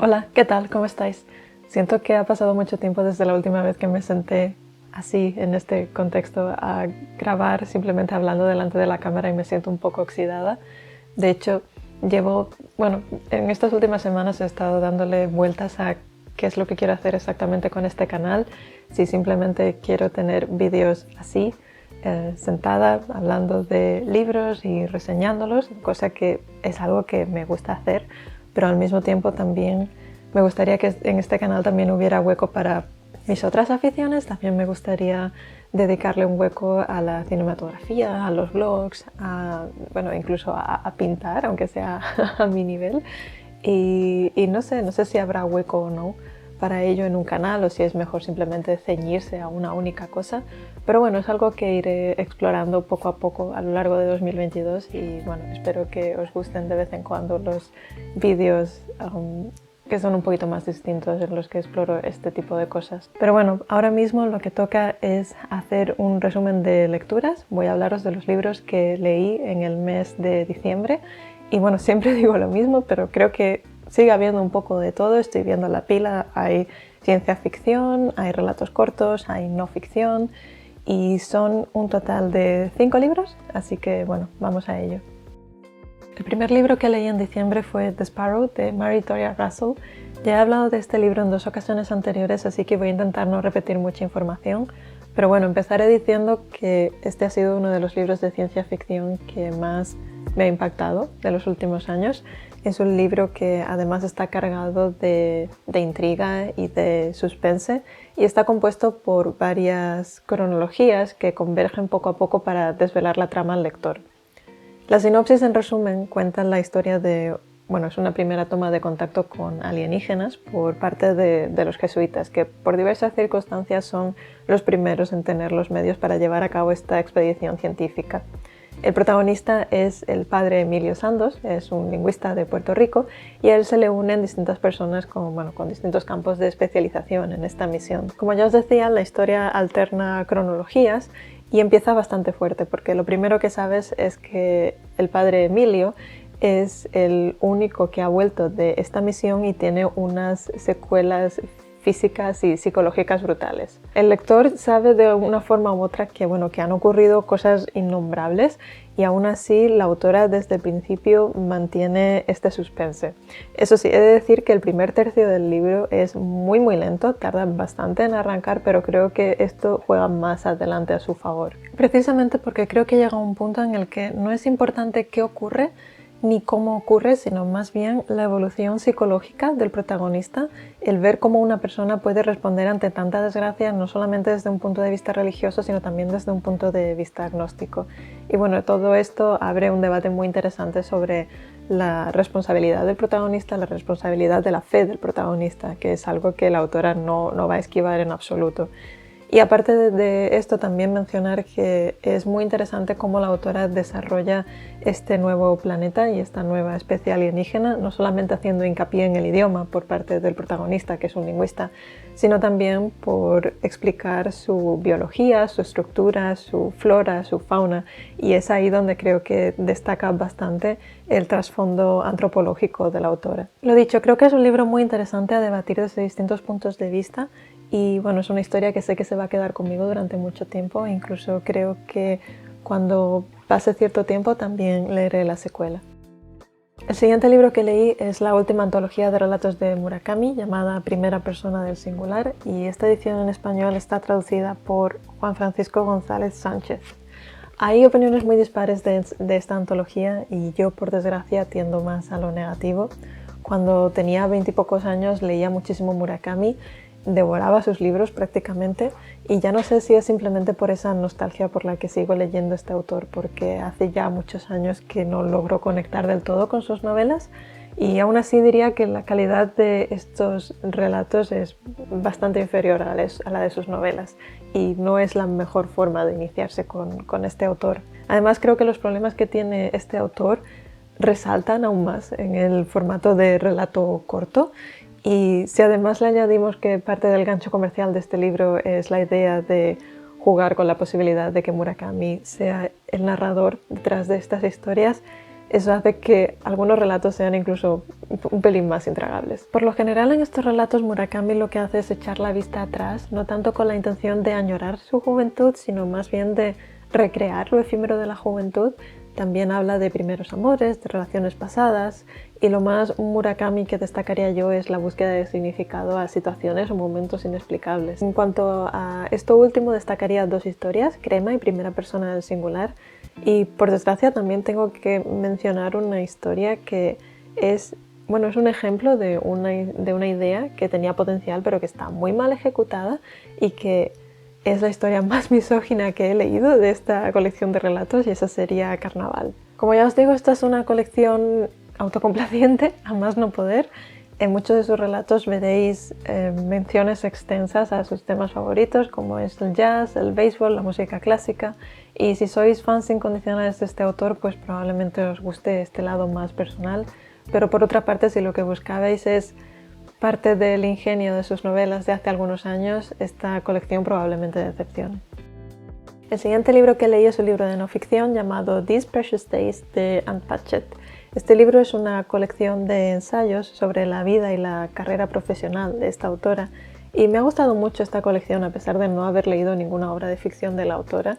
Hola, ¿qué tal? ¿Cómo estáis? Siento que ha pasado mucho tiempo desde la última vez que me senté así, en este contexto, a grabar simplemente hablando delante de la cámara y me siento un poco oxidada. De hecho, en estas últimas semanas he estado dándole vueltas a qué es lo que quiero hacer exactamente con este canal. Si simplemente quiero tener vídeos así, sentada hablando de libros y reseñándolos, cosa que es algo que me gusta hacer, pero al mismo tiempo también me gustaría que en este canal también hubiera hueco para mis otras aficiones. También me gustaría dedicarle un hueco a la cinematografía, a los blogs, incluso a pintar, aunque sea a mi nivel. Y no sé si habrá hueco o no para ello en un canal o si es mejor simplemente ceñirse a una única cosa. Pero bueno, es algo que iré explorando poco a poco a lo largo de 2022 y bueno, espero que os gusten de vez en cuando los vídeos que son un poquito más distintos en los que exploro este tipo de cosas. Pero bueno, ahora mismo lo que toca es hacer un resumen de lecturas. Voy a hablaros de los libros que leí en el mes de diciembre. Y bueno, siempre digo lo mismo, pero creo que sigue habiendo un poco de todo. Estoy viendo la pila, hay ciencia ficción, hay relatos cortos, hay no ficción y son un total de 5 libros, así que bueno, vamos a ello. El primer libro que leí en diciembre fue The Sparrow de Mary Toria Russell. Ya he hablado de este libro en 2 ocasiones anteriores, así que voy a intentar no repetir mucha información. Pero bueno, empezaré diciendo que este ha sido uno de los libros de ciencia ficción que más me ha impactado de los últimos años. Es un libro que además está cargado de intriga y de suspense y está compuesto por varias cronologías que convergen poco a poco para desvelar la trama al lector. La sinopsis, en resumen, cuenta la historia es una primera toma de contacto con alienígenas por parte de los jesuitas, que por diversas circunstancias son los primeros en tener los medios para llevar a cabo esta expedición científica. El protagonista es el padre Emilio Santos, es un lingüista de Puerto Rico, y a él se le unen distintas personas con distintos campos de especialización en esta misión. Como ya os decía, la historia alterna cronologías y empieza bastante fuerte, porque lo primero que sabes es que el padre Emilio es el único que ha vuelto de esta misión y tiene unas secuelas físicas y psicológicas brutales. El lector sabe de una forma u otra que han ocurrido cosas innombrables y aún así la autora desde el principio mantiene este suspense. Eso sí, he de decir que el primer tercio del libro es muy lento, tarda bastante en arrancar, pero creo que esto juega más adelante a su favor. Precisamente porque creo que llega un punto en el que no es importante qué ocurre, ni cómo ocurre, sino más bien la evolución psicológica del protagonista, el ver cómo una persona puede responder ante tanta desgracia, no solamente desde un punto de vista religioso, sino también desde un punto de vista agnóstico. Y bueno, todo esto abre un debate muy interesante sobre la responsabilidad del protagonista, la responsabilidad de la fe del protagonista, que es algo que la autora no va a esquivar en absoluto. Y aparte de esto, también mencionar que es muy interesante cómo la autora desarrolla este nuevo planeta y esta nueva especie alienígena, no solamente haciendo hincapié en el idioma por parte del protagonista, que es un lingüista, sino también por explicar su biología, su estructura, su flora, su fauna, y es ahí donde creo que destaca bastante el trasfondo antropológico de la autora. Lo dicho, creo que es un libro muy interesante a debatir desde distintos puntos de vista. Y bueno, es una historia que sé que se va a quedar conmigo durante mucho tiempo, incluso creo que cuando pase cierto tiempo también leeré la secuela. El siguiente libro que leí es la última antología de relatos de Murakami, llamada Primera persona del singular, y esta edición en español está traducida por Juan Francisco González Sánchez. Hay opiniones muy dispares de esta antología y yo, por desgracia, tiendo más a lo negativo. Cuando tenía 20 y pocos años leía muchísimo Murakami, devoraba sus libros prácticamente y ya no sé si es simplemente por esa nostalgia por la que sigo leyendo este autor, porque hace ya muchos años que no logro conectar del todo con sus novelas y aún así diría que la calidad de estos relatos es bastante inferior a la de sus novelas y no es la mejor forma de iniciarse con este autor. Además, creo que los problemas que tiene este autor resaltan aún más en el formato de relato corto. Y si además le añadimos que parte del gancho comercial de este libro es la idea de jugar con la posibilidad de que Murakami sea el narrador detrás de estas historias, eso hace que algunos relatos sean incluso un pelín más intragables. Por lo general en estos relatos Murakami lo que hace es echar la vista atrás, no tanto con la intención de añorar su juventud, sino más bien de recrear lo efímero de la juventud. También habla de primeros amores, de relaciones pasadas, y lo más Murakami que destacaría yo es la búsqueda de significado a situaciones o momentos inexplicables. En cuanto a esto último, destacaría dos historias, Crema y Primera persona del singular, y por desgracia también tengo que mencionar una historia que es un ejemplo de una idea que tenía potencial pero que está muy mal ejecutada y que es la historia más misógina que he leído de esta colección de relatos, y esa sería Carnaval. Como ya os digo, esta es una colección autocomplaciente, a más no poder. En muchos de sus relatos veréis menciones extensas a sus temas favoritos, como es el jazz, el béisbol, la música clásica. Y si sois fans incondicionales de este autor, pues probablemente os guste este lado más personal. Pero por otra parte, si lo que buscabais es parte del ingenio de sus novelas de hace algunos años, esta colección probablemente decepcione. El siguiente libro que leí es un libro de no ficción llamado These Precious Days de Ann Patchett. Este libro es una colección de ensayos sobre la vida y la carrera profesional de esta autora, y me ha gustado mucho esta colección a pesar de no haber leído ninguna obra de ficción de la autora.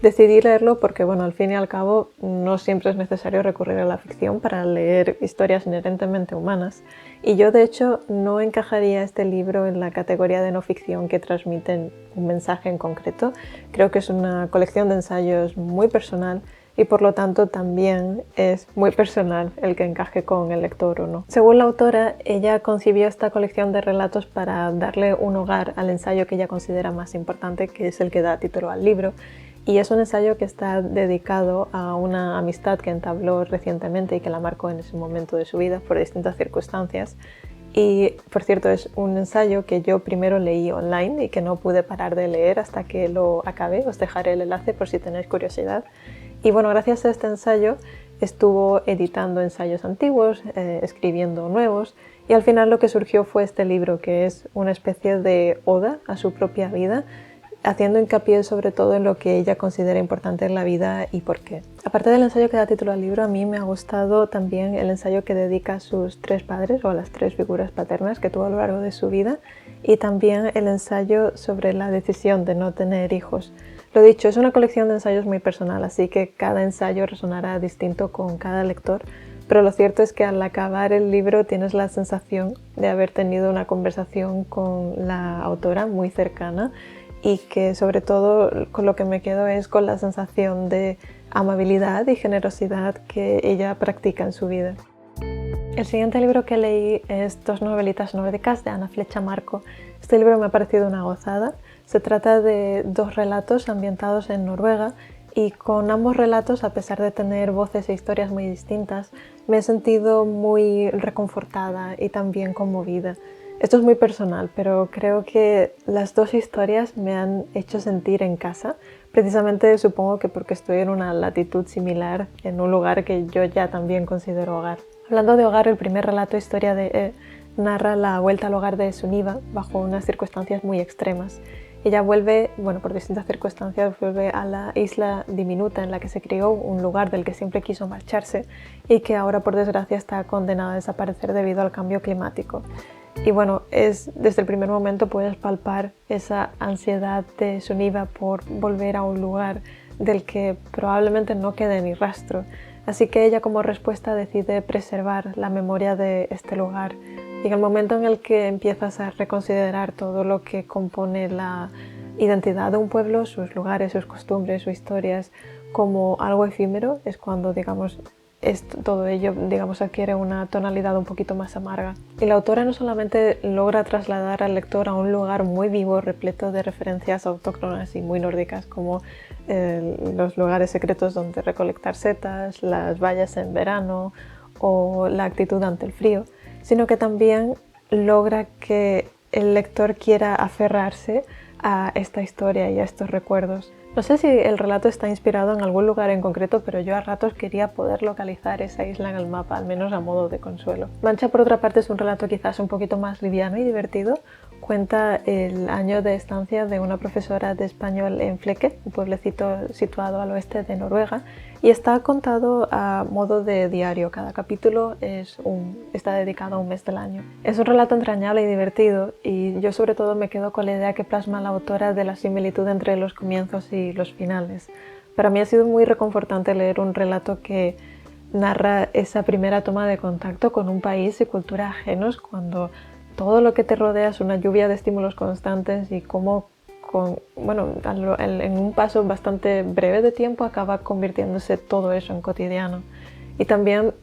Decidí leerlo porque, al fin y al cabo, no siempre es necesario recurrir a la ficción para leer historias inherentemente humanas. Y yo, de hecho, no encajaría este libro en la categoría de no ficción que transmiten un mensaje en concreto. Creo que es una colección de ensayos muy personal y, por lo tanto, también es muy personal el que encaje con el lector o no. Según la autora, ella concibió esta colección de relatos para darle un hogar al ensayo que ella considera más importante, que es el que da título al libro. Y es un ensayo que está dedicado a una amistad que entabló recientemente y que la marcó en ese momento de su vida por distintas circunstancias. Y, por cierto, es un ensayo que yo primero leí online y que no pude parar de leer hasta que lo acabé. Os dejaré el enlace por si tenéis curiosidad. Y gracias a este ensayo estuvo editando ensayos antiguos, escribiendo nuevos, y al final lo que surgió fue este libro, que es una especie de oda a su propia vida, haciendo hincapié sobre todo en lo que ella considera importante en la vida y por qué. Aparte del ensayo que da título al libro, a mí me ha gustado también el ensayo que dedica a sus tres padres o a las tres figuras paternas que tuvo a lo largo de su vida, y también el ensayo sobre la decisión de no tener hijos. Lo dicho, es una colección de ensayos muy personal, así que cada ensayo resonará distinto con cada lector, pero lo cierto es que al acabar el libro tienes la sensación de haber tenido una conversación con la autora muy cercana, y que sobre todo con lo que me quedo es con la sensación de amabilidad y generosidad que ella practica en su vida. El siguiente libro que leí es Dos novelitas nórdicas de Ana Flecha Marco. Este libro me ha parecido una gozada. Se trata de dos relatos ambientados en Noruega, y con ambos relatos, a pesar de tener voces e historias muy distintas, me he sentido muy reconfortada y también conmovida. Esto es muy personal, pero creo que las dos historias me han hecho sentir en casa, precisamente supongo que porque estoy en una latitud similar, en un lugar que yo ya también considero hogar. Hablando de hogar, el primer relato, Historia de E, narra la vuelta al hogar de Sunniva bajo unas circunstancias muy extremas. Ella vuelve, por distintas circunstancias, vuelve a la isla diminuta en la que se crió, un lugar del que siempre quiso marcharse y que ahora, por desgracia, está condenada a desaparecer debido al cambio climático. Y desde el primer momento puedes palpar esa ansiedad de Sunniva por volver a un lugar del que probablemente no quede ni rastro. Así que ella, como respuesta, decide preservar la memoria de este lugar. Y en el momento en el que empiezas a reconsiderar todo lo que compone la identidad de un pueblo, sus lugares, sus costumbres, sus historias, como algo efímero, es cuando, todo ello, adquiere una tonalidad un poquito más amarga. Y la autora no solamente logra trasladar al lector a un lugar muy vivo, repleto de referencias autóctonas y muy nórdicas, como los lugares secretos donde recolectar setas, las vallas en verano o la actitud ante el frío, sino que también logra que el lector quiera aferrarse a esta historia y a estos recuerdos. No sé si el relato está inspirado en algún lugar en concreto, pero yo a ratos quería poder localizar esa isla en el mapa, al menos a modo de consuelo. Mancha, por otra parte, es un relato quizás un poquito más liviano y divertido, cuenta el año de estancia de una profesora de español en Flekke, un pueblecito situado al oeste de Noruega, y está contado a modo de diario. Cada capítulo está dedicado a un mes del año. Es un relato entrañable y divertido, y yo sobre todo me quedo con la idea que plasma la autora de la similitud entre los comienzos y los finales. Para mí ha sido muy reconfortante leer un relato que narra esa primera toma de contacto con un país y cultura ajenos, cuando todo lo que te rodea es una lluvia de estímulos constantes y cómo en un paso bastante breve de tiempo acaba convirtiéndose todo eso en cotidiano. Y también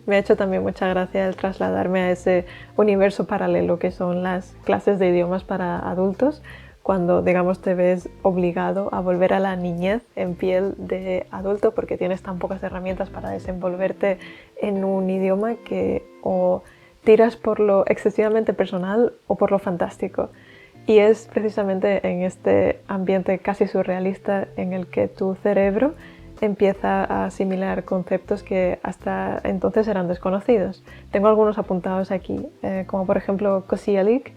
me ha hecho también mucha gracia el trasladarme a ese universo paralelo que son las clases de idiomas para adultos, cuando, digamos, te ves obligado a volver a la niñez en piel de adulto porque tienes tan pocas herramientas para desenvolverte en un idioma que o tiras por lo excesivamente personal o por lo fantástico. Y es precisamente en este ambiente casi surrealista en el que tu cerebro empieza a asimilar conceptos que hasta entonces eran desconocidos. Tengo algunos apuntados aquí, como por ejemplo Kosialik,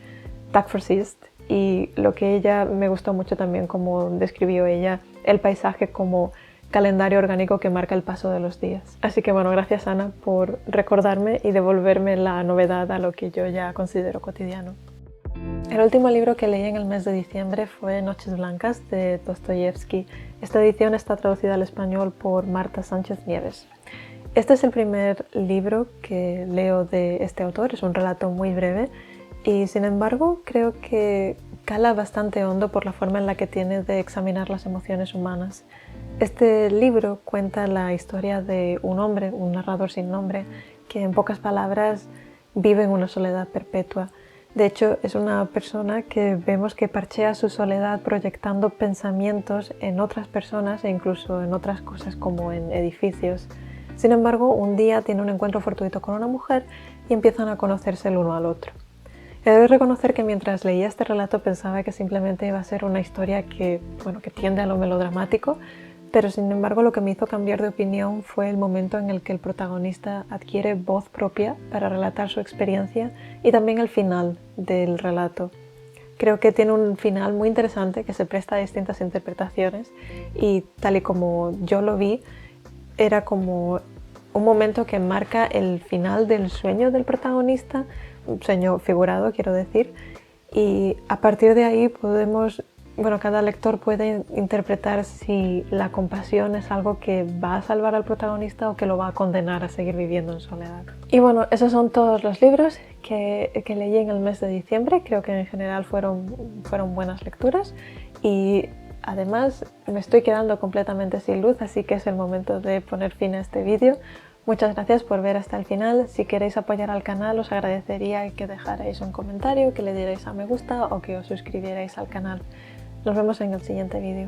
Tak for Sist, y lo que ella me gustó mucho también, como describió ella el paisaje como calendario orgánico que marca el paso de los días. Así que bueno, gracias Ana por recordarme y devolverme la novedad a lo que yo ya considero cotidiano. El último libro que leí en el mes de diciembre fue Noches Blancas de Dostoyevsky. Esta edición está traducida al español por Marta Sánchez Nieves. Este es el primer libro que leo de este autor, es un relato muy breve y sin embargo creo que cala bastante hondo por la forma en la que tiene de examinar las emociones humanas. Este libro cuenta la historia de un hombre, un narrador sin nombre, que en pocas palabras vive en una soledad perpetua. De hecho, es una persona que vemos que parchea su soledad proyectando pensamientos en otras personas e incluso en otras cosas como en edificios. Sin embargo, un día tiene un encuentro fortuito con una mujer y empiezan a conocerse el uno al otro. He de reconocer que mientras leía este relato pensaba que simplemente iba a ser una historia que tiende a lo melodramático, pero sin embargo lo que me hizo cambiar de opinión fue el momento en el que el protagonista adquiere voz propia para relatar su experiencia y también el final del relato. Creo que tiene un final muy interesante que se presta a distintas interpretaciones y tal y como yo lo vi, era como un momento que marca el final del sueño del protagonista, un sueño figurado quiero decir, y a partir de ahí cada lector puede interpretar si la compasión es algo que va a salvar al protagonista o que lo va a condenar a seguir viviendo en soledad. Y bueno, esos son todos los libros que leí en el mes de diciembre. Creo que en general fueron buenas lecturas y además me estoy quedando completamente sin luz, así que es el momento de poner fin a este vídeo. Muchas gracias por ver hasta el final. Si queréis apoyar al canal os agradecería que dejarais un comentario, que le dierais a me gusta o que os suscribierais al canal. Nos vemos en el siguiente vídeo.